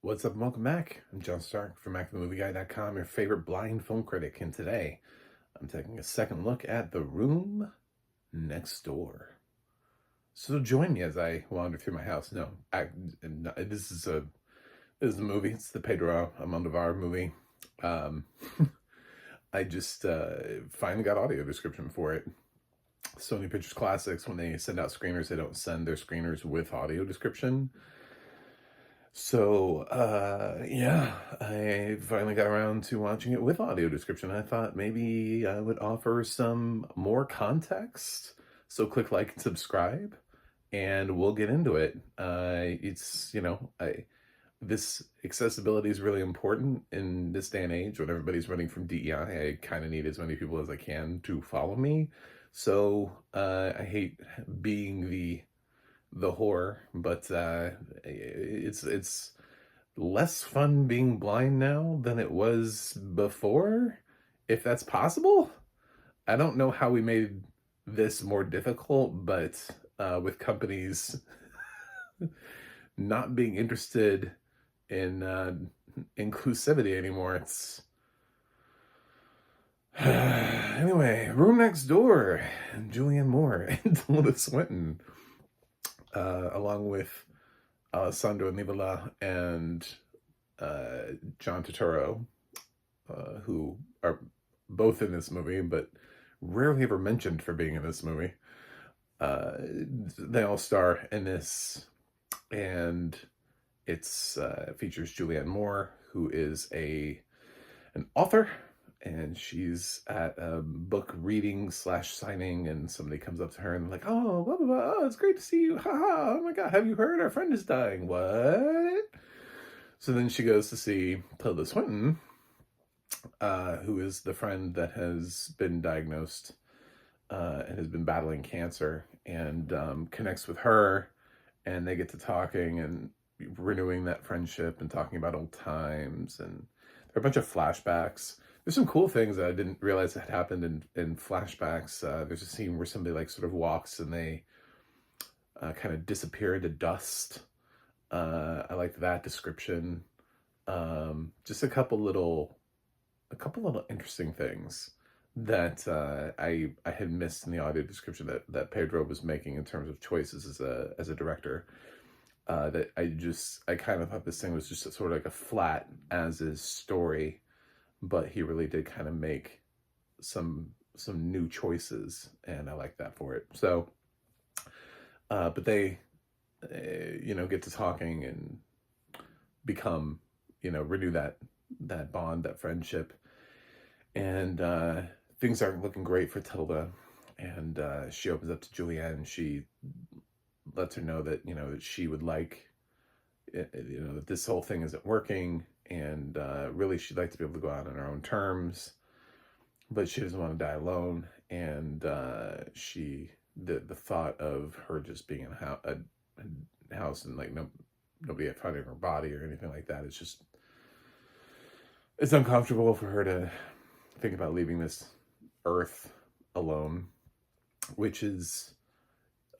What's up and welcome back. I'm John Stark from MacTheMovieGuy.com, your favorite blind film critic, and today I'm taking a second look at The Room Next Door. So join me as I wander through my house. This is a movie. It's the Pedro Almodovar movie. Um, I just finally got audio description for it. Sony Pictures Classics, when they send out screeners, they don't send their screeners with audio description. So, yeah, I finally got around to watching it with audio description. I thought maybe I would offer some more context. So click like and subscribe, and we'll get into it. This accessibility is really important in this day and age when everybody's running from DEI. I kind of need as many people as I can to follow me. So, I hate being the horror, but it's less fun being blind now than it was before, if that's possible. I don't know how we made this more difficult, but with companies not being interested in inclusivity anymore, it's anyway. Room Next Door, Julianne Moore and Tilda Swinton, along with Alessandro Nivola and John Turturro, who are both in this movie, but rarely ever mentioned for being in this movie. They all star in this, and it's features Julianne Moore, who is an author, and she's at a book reading / signing, and somebody comes up to her and like, oh, blah, blah, blah, oh, it's great to see you. Ha ha. Oh my God. Have you heard our friend is dying? What? So then she goes to see Tilda Swinton, who is the friend that has been diagnosed and has been battling cancer, and connects with her, and they get to talking and renewing that friendship and talking about old times, and there are a bunch of flashbacks. There's some cool things that I didn't realize had happened in flashbacks. There's a scene where somebody like sort of walks and they kind of disappear into dust. I liked that description. Just a couple little interesting things that I had missed in the audio description that Pedro was making in terms of choices as a director. That I kind of thought this thing was just sort of like a flat as is story, but he really did kind of make some new choices, and I like that for it. So, but they, get to talking and become, renew that bond, that friendship, and things aren't looking great for Tilda, and she opens up to Julianne. She lets her know that that she would like, that this whole thing isn't working, and really she'd like to be able to go out on her own terms, but she doesn't want to die alone. And the thought of her just being in a house and like nobody finding her body or anything like that, it's uncomfortable for her to think about leaving this earth alone, which is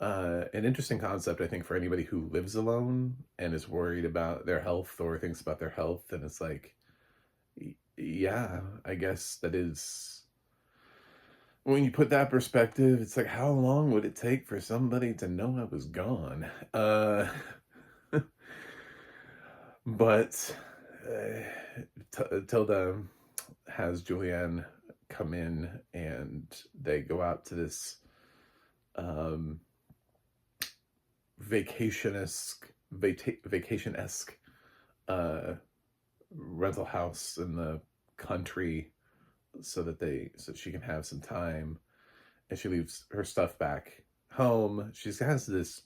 an interesting concept, I think, for anybody who lives alone and is worried about their health or thinks about their health. And it's like, yeah, I guess that is, when you put that perspective, it's like, how long would it take for somebody to know I was gone? But Tilda has Julianne come in, and they go out to this vacation-esque rental house in the country, so she can have some time, and she leaves her stuff back home. She has this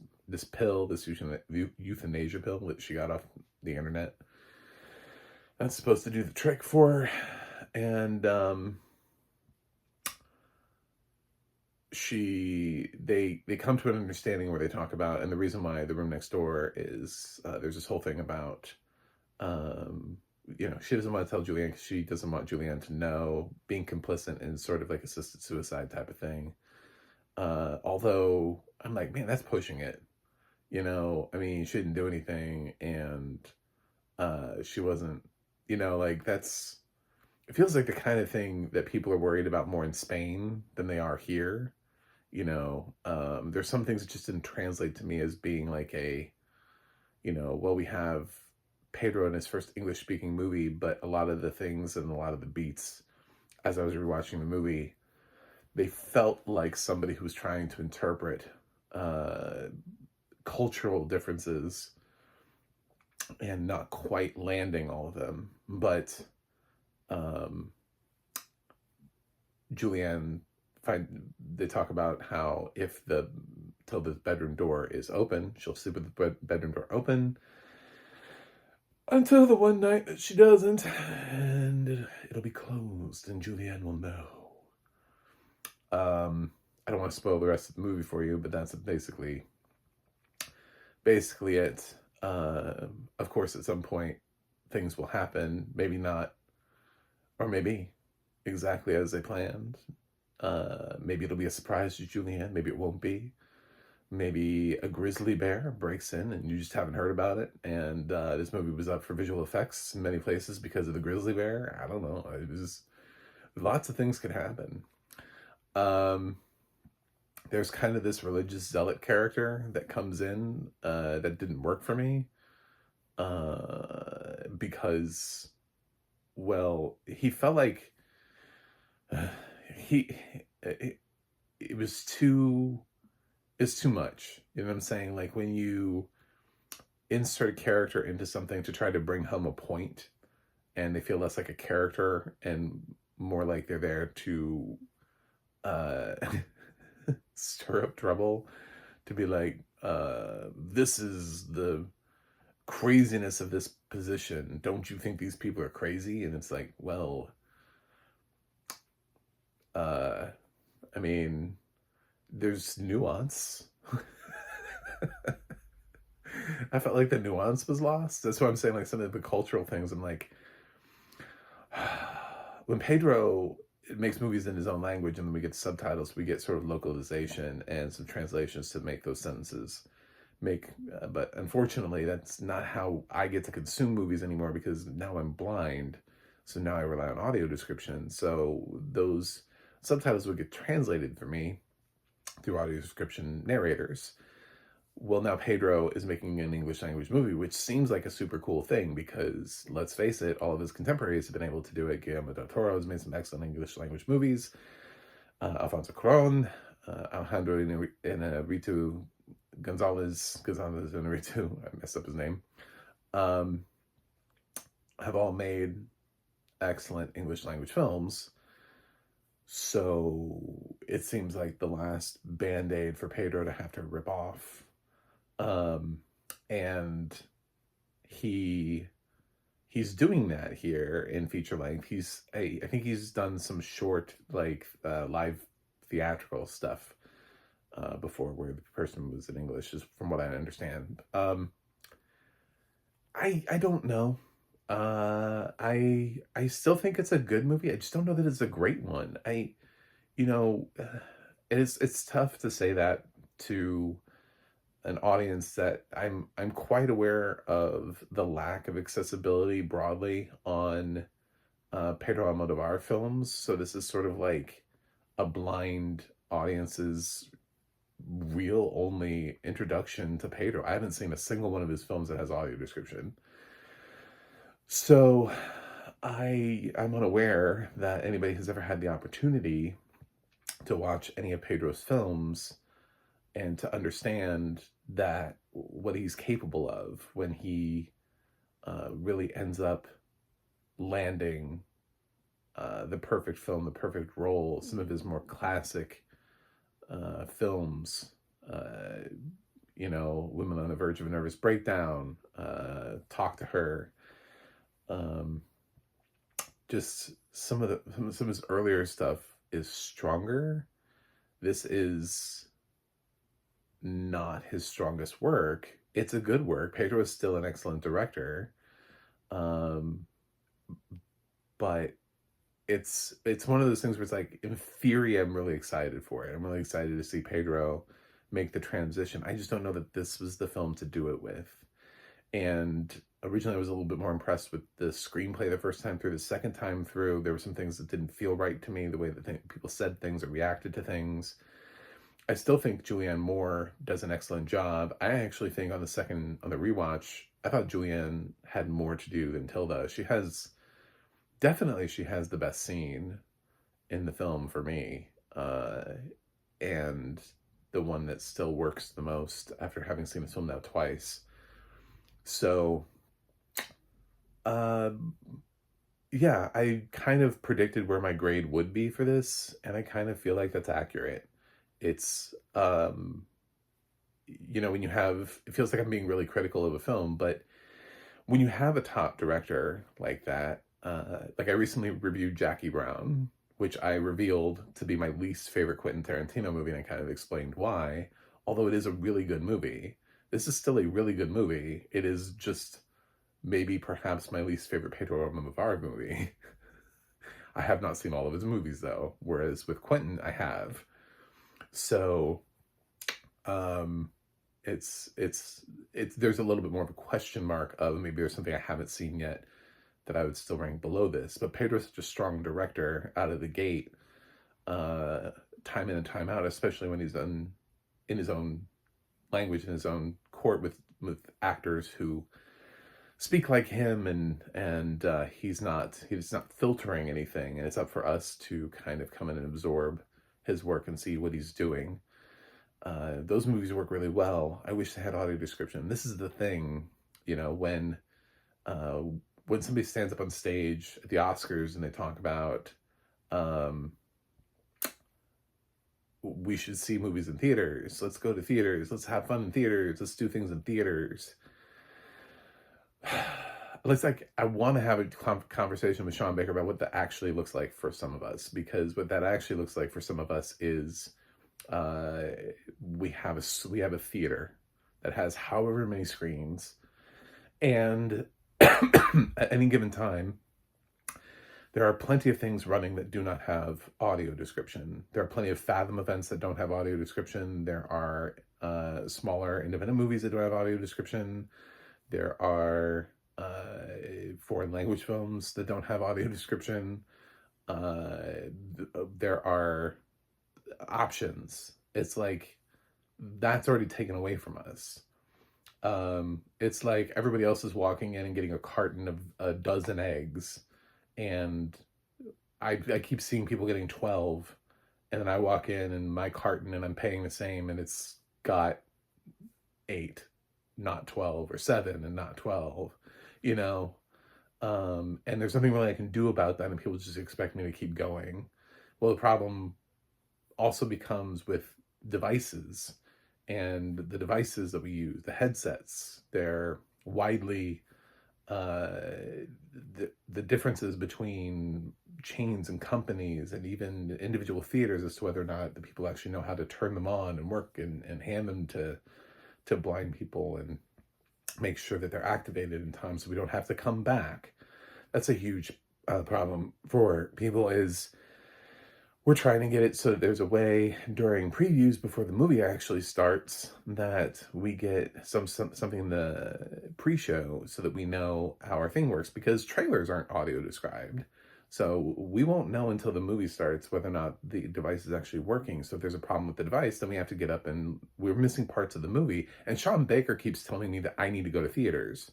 pill, this euthanasia pill that she got off the internet, that's supposed to do the trick for her. And they come to an understanding where they talk about, and the reason why The Room Next Door is, there's this whole thing about, she doesn't want to tell Julianne because she doesn't want Julianne to know, being complicit in sort of like assisted suicide type of thing. Although I'm like, man, that's pushing it. I mean, she didn't do anything, and She wasn't, like that's, it feels like the kind of thing that people are worried about more in Spain than they are here. There's some things that just didn't translate to me as being like well, we have Pedro in his first English speaking movie, but a lot of the things and a lot of the beats as I was rewatching the movie, they felt like somebody who was trying to interpret uh, cultural differences and not quite landing all of them. But um, Julianne, they talk about how if till the bedroom door is open, she'll sleep with the bedroom door open until the one night that she doesn't, and it'll be closed, and Julianne will know. I don't want to spoil the rest of the movie for you, but that's basically it. Of course, at some point, things will happen. Maybe not, or maybe exactly as they planned. Maybe it'll be a surprise to Julianne. Maybe it won't be. Maybe a grizzly bear breaks in and you just haven't heard about it. And this movie was up for visual effects in many places because of the grizzly bear. I don't know. It was lots of things could happen. There's kind of this religious zealot character that comes in that didn't work for me because, well, he felt like he it was too much. You know what I'm saying? Like when you insert a character into something to try to bring home a point, and they feel less like a character and more like they're there to stir up trouble, to be like, this is the craziness of this position. Don't you think these people are crazy? And it's like, well, I mean, there's nuance. I felt like the nuance was lost. That's why I'm saying, like, some of the cultural things, I'm like, when Pedro makes movies in his own language and then we get subtitles, we get sort of localization and some translations to make those sentences but unfortunately that's not how I get to consume movies anymore, because now I'm blind, so now I rely on audio description. So those subtitles would get translated for me through audio description narrators. Well, now Pedro is making an English language movie, which seems like a super cool thing because, let's face it, all of his contemporaries have been able to do it. Guillermo del Toro has made some excellent English language movies. Alfonso Cuarón, Alejandro Inarritu, Gonzalez Inarritu, I messed up his name, have all made excellent English language films. So it seems like the last Band-Aid for Pedro to have to rip off. And he's doing that here in feature length. I think he's done some short, like, live theatrical stuff before, where the person was in English, is from what I understand. I don't know. I still think it's a good movie. I just don't know that it's a great one. It's tough to say that to an audience that I'm quite aware of the lack of accessibility broadly on Pedro Almodovar films. So this is sort of like a blind audience's real only introduction to Pedro. I haven't seen a single one of his films that has audio description. So I'm unaware that anybody has ever had the opportunity to watch any of Pedro's films and to understand that what he's capable of when he really ends up landing the perfect film, the perfect role. Some of his more classic films, Women on the Verge of a Nervous Breakdown, Talk to Her, just some of his earlier stuff is stronger. This is not his strongest work. It's a good work. Pedro is still an excellent director, but it's one of those things where it's like, in theory, I'm really excited for it. I'm really excited to see Pedro make the transition. I just don't know that this was the film to do it with. And originally I was a little bit more impressed with the screenplay the first time through. The second time through, there were some things that didn't feel right to me, the way that people said things or reacted to things. I still think Julianne Moore does an excellent job. I actually think on the rewatch, I thought Julianne had more to do than Tilda. She has the best scene in the film for me, and the one that still works the most after having seen the film now twice. So, uh, yeah, I kind of predicted where my grade would be for this, and I kind of feel like that's accurate. It's, when it feels like I'm being really critical of a film, but when you have a top director like that, like I recently reviewed Jackie Brown, which I revealed to be my least favorite Quentin Tarantino movie, and I kind of explained why, although it is a really good movie. This is still a really good movie. It is just maybe perhaps my least favorite Pedro Almodovar movie. I have not seen all of his movies though, whereas with Quentin I have. So, it's there's a little bit more of a question mark of maybe there's something I haven't seen yet that I would still rank below this. But Pedro's such a strong director out of the gate, time in and time out, especially when he's done in his own language, in his own court with actors who speak like him, and he's not filtering anything, and it's up for us to kind of come in and absorb his work and see what he's doing. Those movies work really well. I wish they had audio description. This is the thing, when somebody stands up on stage at the Oscars and they talk about, we should see movies in theaters. Let's go to theaters. Let's have fun in theaters. Let's do things in theaters. It's like, I want to have a conversation with Sean Baker about what that actually looks like for some of us, because what that actually looks like for some of us is, we have a theater that has however many screens, and at any given time, there are plenty of things running that do not have audio description. There are plenty of Fathom events that don't have audio description. There are smaller independent movies that don't have audio description. There are foreign language films that don't have audio description. There are options. It's like, that's already taken away from us. It's like everybody else is walking in and getting a carton of a dozen eggs, and I keep seeing people getting 12, and then I walk in and my carton and I'm paying the same, and it's got 8, not 12, or 7 and not 12, and there's nothing really I can do about that, and people just expect me to keep going. Well, the problem also becomes with devices, and the devices that we use, the headsets, they're widely, the differences between chains and companies and even individual theaters as to whether or not the people actually know how to turn them on and work and hand them to blind people and make sure that they're activated in time so we don't have to come back. That's a huge problem for people, is we're trying to get it so that there's a way during previews before the movie actually starts that we get something in the pre-show so that we know how our thing works, because trailers aren't audio described. So we won't know until the movie starts whether or not the device is actually working. So if there's a problem with the device, then we have to get up, and we're missing parts of the movie. And Sean Baker keeps telling me that I need to go to theaters.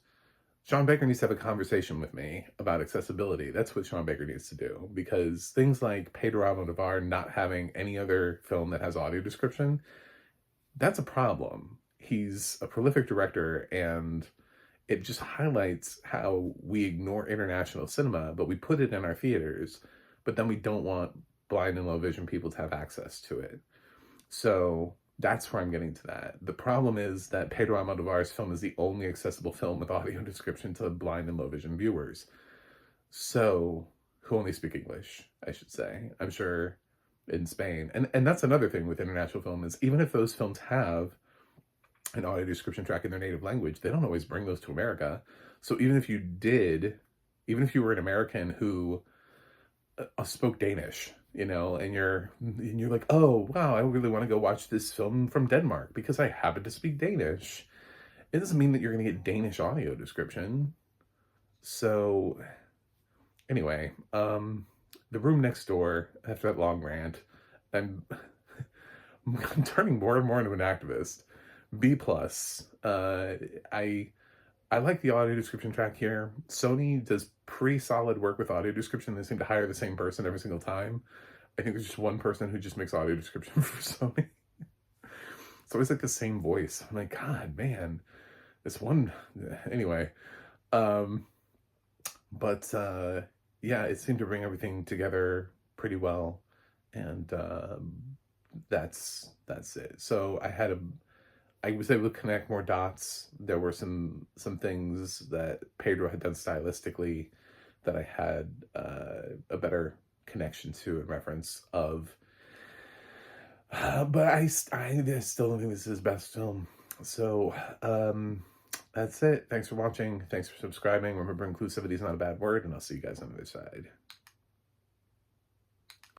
Sean Baker needs to have a conversation with me about accessibility. That's what Sean Baker needs to do, because things like Pedro Almodovar not having any other film that has audio description, that's a problem. He's a prolific director, and it just highlights how we ignore international cinema, but we put it in our theaters, but then we don't want blind and low vision people to have access to it. So that's where I'm getting to that. The problem is that Pedro Almodovar's film is the only accessible film with audio description to blind and low vision viewers. So, who only speak English, I should say. I'm sure in Spain. And that's another thing with international film, is even if those films have an audio description track in their native language, they don't always bring those to America. So even if you were an American who spoke Danish, and you're like, oh wow, I really want to go watch this film from Denmark because I happen to speak Danish. It doesn't mean that you're going to get Danish audio description. So anyway, the room next door, after that long rant, I'm I'm turning more and more into an activist. B plus. I I like the audio description track here. Sony does pretty solid work with audio description. They seem to hire the same person every single time. I think there's just one person who just makes audio description for Sony. It's always like the same voice. I'm like, God, man, this one. Anyway, um, but yeah, it seemed to bring everything together pretty well, and that's it. So I was able to connect more dots. There were some things that Pedro had done stylistically that I had a better connection to and reference of. But I still don't think this is his best film. So that's it. Thanks for watching. Thanks for subscribing. Remember, inclusivity is not a bad word, and I'll see you guys on the other side.